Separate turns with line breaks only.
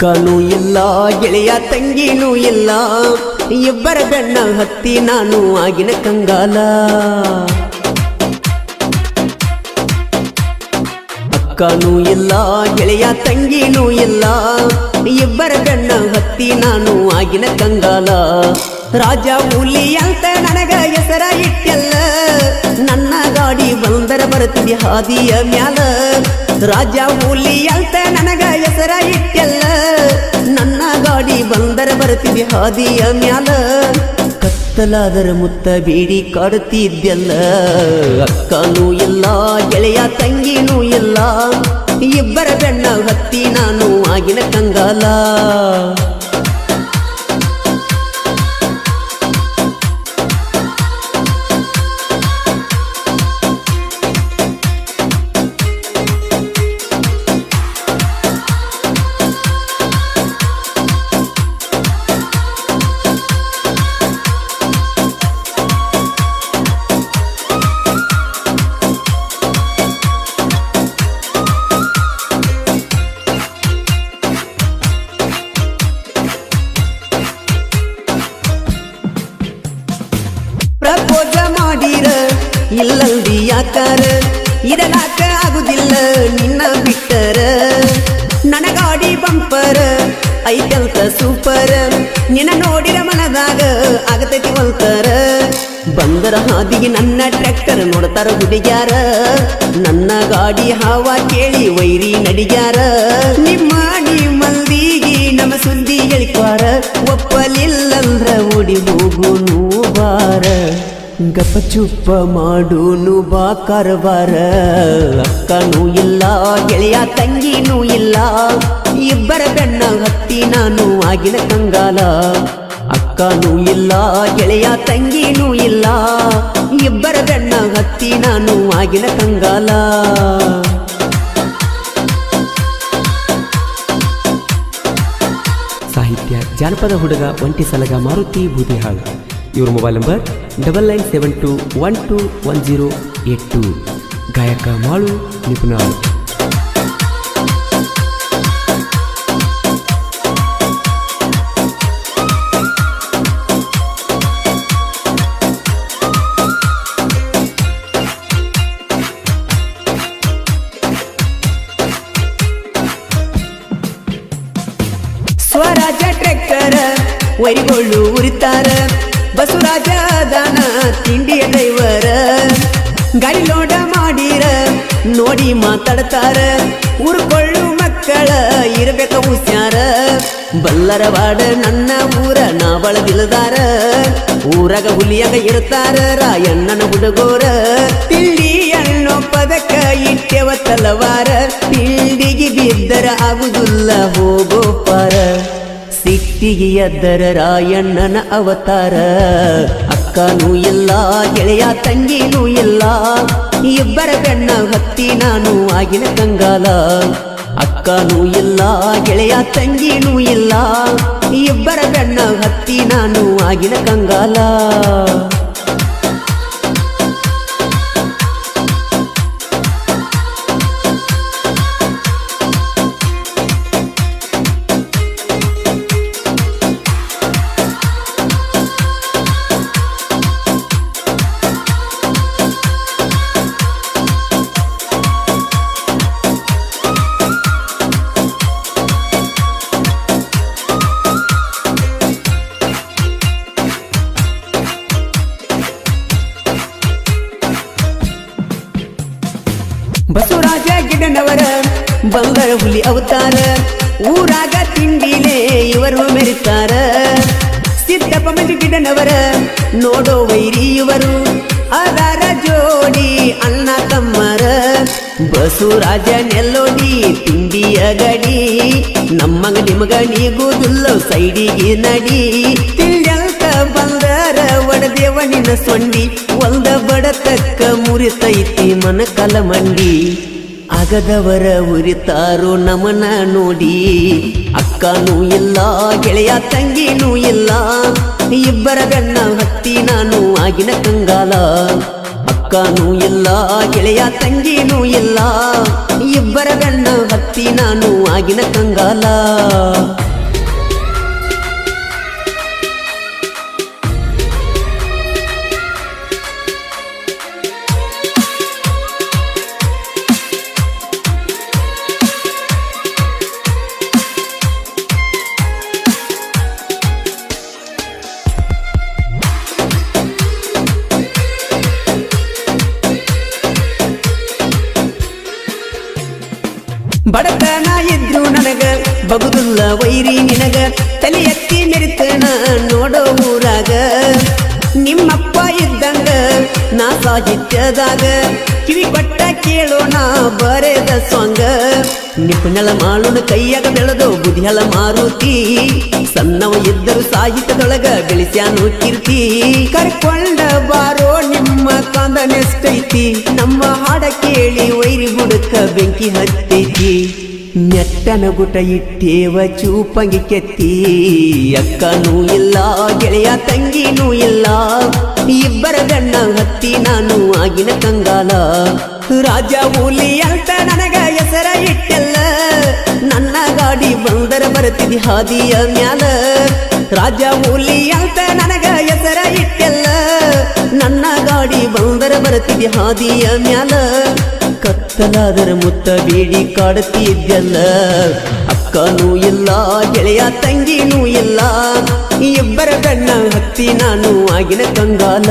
ಅಕ್ಕನೂ ಇಲ್ಲ ಗೆಳೆಯ ತಂಗಿನೂ ಇಲ್ಲ, ಇಬ್ಬರ ಬೆನ್ನ ಹತ್ತಿ ನಾನು ಆಗಿನ ಕಂಗಾಲ. ಅಕ್ಕನೂ ಇಲ್ಲ ಗೆಳೆಯ ತಂಗಿನೂ ಇಲ್ಲ, ಇಬ್ಬರ ಬೆನ್ನ ಹತ್ತಿ ನಾನು ಆಗಿನ ಕಂಗಾಲ. ರಾಜ ಹುಲಿ ಅಂತ ನನಗ ಹೆಸರ ಇಟ್ಟೆಲ್ಲ, ನನ್ನ ಗಾಡಿ ಬಂದರ ಬರ್ತಿದೆ ಹಾದಿಯ ಮ್ಯಾಲ. ರಾಜ ಹುಲಿ ಅಂತ ನನಗ ಹೆಸರ ಇಟ್ಟೆಲ್ಲ, ನನ್ನ ಗಾಡಿ ಬಂದರ ಬರ್ತಿದೆ ಹಾದಿಯ ಮ್ಯಾಲ. ಕತ್ತಲಾದರ ಮುತ್ತ ಬೀಡಿ ಕಾಡುತ್ತಿದ್ದೆಲ್ಲ, ಅಕ್ಕನೂ ಇಲ್ಲ ಗೆಳೆಯ ತಂಗಿನೂ ಇಲ್ಲ, ಇಬ್ಬರ ಬೆನ್ನ ಹತ್ತಿ ನಾನು ಆಗಿನ ಕಂಗಾಲ. ಪ್ರಪೋಜ ಮಾಡಿರ ಇಲ್ಲಲ್ದಿ ಯಾಕಾರ, ಇರಲಾಕ ಆಗುದಿಲ್ಲ ನಿನ್ನ ಬಿಟ್ಟರ. ನನ್ನ ಗಾಡಿ ಬಂಪರ್ ಐತಂತ ಸೂಪರ್, ನಿನ್ನ ನೋಡಿರ ಮನದಾಗ ಆಗತೈತಿ ಒಲ್ತರ. ಬಂದರ ಹಾದಿಗೆ ನನ್ನ ಟ್ರ್ಯಾಕ್ಟರ್ ನೋಡ್ತಾರ ಹುಡುಗ್ಯಾರ, ನನ್ನ ಗಾಡಿ ಹಾವ ಕೇಳಿ ವೈರಿ ನಡಿಗ್ಯಾರ. ನಿಮ್ಮಂದಿಗೆ ನಮ್ಮ ಸುದ್ದಿ ಹೇಳಿಕ್ವಾರ, ಒಪ್ಪಲಿಲ್ಲಂದ್ರ ಓಡಿ ಹೋಗುನು ಬಾರ. ಗಪ್ಪ ಚುಪ್ಪ ಮಾಡೂನು ಬಾ ಕಾರವಾರ. ಅಕ್ಕನೂ ಇಲ್ಲ ಗೆಳೆಯ ತಂಗಿನೂ ಇಲ್ಲ, ಇಬ್ಬರ ಬೆನ್ನ ಹತ್ತಿ ನಾನು ಆಗಿನ ಕಂಗಾಲ. ಅಕ್ಕನೂ ಇಲ್ಲ ಗೆಳೆಯ ತಂಗಿನೂ ಇಲ್ಲ, ಇಬ್ಬರ ಬೆನ್ನ ಹತ್ತಿ ನಾನು ಆಗಿನ ಕಂಗಾಲ. ಸಾಹಿತ್ಯ ಜಾನಪದ ಹುಡುಗ ಒಂಟಿ ಸಲಗ ಮಾರುತಿ ಬೂದಿಹಾಳ್. ಇವ್ರ ಮೊಬೈಲ್ ನಂಬರ್ 9972121082. ಗಾಯಕ ಮಾಳು ನಿಪುಣಾಳ್. ಸ್ವರಾಜ ಟ್ರ್ಯಾಕ್ಟರ್ ವೈರಿಗಳು ಉರಿತಾರ, ಬಸವರಾಜ ದಾನ ತಿಂಡಿಯ ಡ್ರೈವರ. ಗಾಡಿ ಲೋಡ ಮಾಡಿರ ನೋಡಿ ಮಾತಾಡ್ತಾರ, ಊರ್ಕೊಳ್ಳು ಮಕ್ಕಳ ಇರಬೇಕ ಹುಷಾರ. ಬಲ್ಲರವಾಡ ನನ್ನ ಊರ ನಾ ಬಳದಿಲ್ಲದಾರ, ಊರಾಗ ಹುಲಿಯಾಗ ಇರ್ತಾರ ರಾಯಣ್ಣನ ಹುಡುಗೋರ. ತಿಂಡಿ ಅನ್ನೋ ಪದಕ ಇಟ್ಟೆವ ತಲವಾರ, ತಿಂಡಿಗೆ ಬಿದ್ದರ ಆಗುದಿಲ್ಲ ಹೋಗೋ ಪಾರ. ಸಿಟ್ಟಿಗೆ ಎದ್ದರ ರಾಯಣ್ಣನ ಅವತಾರ. ಅಕ್ಕನೂ ಇಲ್ಲ ಗೆಳೆಯ ತಂಗಿನೂ ಇಲ್ಲ, ಇಬ್ಬರ ಬೆನ್ನ ಹತ್ತಿ ನಾನು ಆಗಿನ ಕಂಗಾಲ. ಅಕ್ಕನೂ ಇಲ್ಲ ಗೆಳೆಯ ತಂಗಿನೂ ಇಲ್ಲ, ಇಬ್ಬರ ಬೆನ್ನ ಹತ್ತಿ ನಾನು ಆಗಿನ ಕಂಗಾಲ. ಬಸವರಾಜ ಗಿಡನವರ ಬಂಗಾರ ಹುಲಿ ಅವತಾರ, ಊರಾಗ ತಿಂಡಿಲೇ ಇವರು ಮೆರಿತಾರ. ಸಿದ್ದಪ್ಪ ಮಂಜು ಗಿಡನವರ ನೋಡೋ ವೈರಿ ಇವರು, ಅದಾರ ಜೋಡಿ ಅಣ್ಣ ತಮ್ಮರ. ಬಸವರಾಜ ನೆಲ್ಲೋಡಿ ತಿಂಡಿಯ ಗಡಿ, ನಮ್ಮಂಗ ನಿಮಗ ನೀಗುದಿಲ್ಲ ಸೈಡಿಗೆ ನಡಿ. ತಿಂಡ್ಯಂತ ಬಂದರ ಒಡದೇವ ನಿನ್ನ ಸೊಂಡಿ, ಒಂದ ಬಡತಕ್ಕ ಮುರಿತೈತಿ ಮನ ಕಲಮಂಡಿ. ಆಗದವರ ಉರಿತಾರೋ ನಮನ ನೋಡಿ, ಅಕ್ಕನೂ ಇಲ್ಲ ಗೆಳೆಯ ತಂಗಿನೂ ಇಲ್ಲ, ಇಬ್ಬರ ಬೆನ್ನ ಹತ್ತಿ ನಾನು ಆಗಿನ ಕಂಗಾಲ. ಅಕ್ಕನೂ ಇಲ್ಲ ಗೆಳೆಯ ತಂಗಿನೂ ಇಲ್ಲ, ಇಬ್ಬರ ಬೆನ್ನ ಹತ್ತಿ ನಾನು ಆಗಿನ ಕಂಗಾಲ. ಬಡತನ ಇದ್ರು ನನಗ ಬಗುದುಲ್ಲ ವೈರಿ ನಿನಗ, ತಲೆ ಎತ್ತಿ ಮೆರಿತನ ನೋಡೋ ಊರಾಗ. ನಿಮ್ಮಪ್ಪ ಇದ್ದಂಗ ನಾ ಸಾಹಿತ್ಯದಾಗ, ಕಿವಿ ಕೊಟ್ಟ ಕೇಳೋ ನಾ ಬರೆದ ಸಾಂಗ. ನಿಪುಣಳ ಮಾಡೋಣ ಕೈಯಾಗ ಬೆಳೆದೋ ಬುದ್ಧಿಯಳ ಮಾರುತಿ, ಸಣ್ಣವ ಇದ್ದರು ಸಾಹಿತ್ಯದೊಳಗ ಬೆಳೆಸ್ಯಾನು ಕೀರ್ತಿ. ಕರ್ಕೊಂಡ ಬಾರೋ ನಿಮ್ಮ ಕಾಂದನೆಷ್ಟೈತಿ, ನಮ್ಮ ಹಾಡ ಕೇಳಿ ವೈರಿ ಹುಡುಕ ಬೆಂಕಿ ಹತ್ತೈತಿ. ನೆಟ್ಟನ ಗುಟ ಇಟ್ಟೇವ ಚೂಪಂಗಿ ಕೆತ್ತಿ, ಅಕ್ಕನೂ ಇಲ್ಲ ಗೆಳೆಯ ತಂಗಿನೂ ಇಲ್ಲ, ಇಬ್ಬರ ಬೆನ್ನ ಹತ್ತಿ ನಾನು ಆಗಿನ ಕಂಗಾಲ. ರಾಜ ಹುಲಿ ಅಂತ ನನಗ ಹೆಸರ ಇಟ್ಟೆಲ್ಲ, ನನ್ನ ಗಾಡಿ ಬಂದರ ಬರ್ತಿದಿ ಹಾದಿಯ ಮ್ಯಾಲ. ರಾಜ ಹುಲಿ ಅಂತ ನನಗ ಹೆಸರ ಇಟ್ಟೆಲ್ಲ, ನನ್ನ ಗಾಡಿ ಬಂದರ ಬರ್ತಿದಿ ಹಾದಿಯ ಮ್ಯಾಲ. ಕತ್ತಲಾದರ ಮುತ್ತ ಬೇಡಿ ಕಾಡುತ್ತಿದ್ದಲ್ಲ, ಅಕ್ಕನೂ ಇಲ್ಲ ಗೆಳೆಯ ತಂಗಿನೂ ಇಲ್ಲ, ಇಬ್ಬರ ಬೆನ್ನ ಹತ್ತಿ ನಾನು ಆಗಿನ ಕಂಗಾಲ.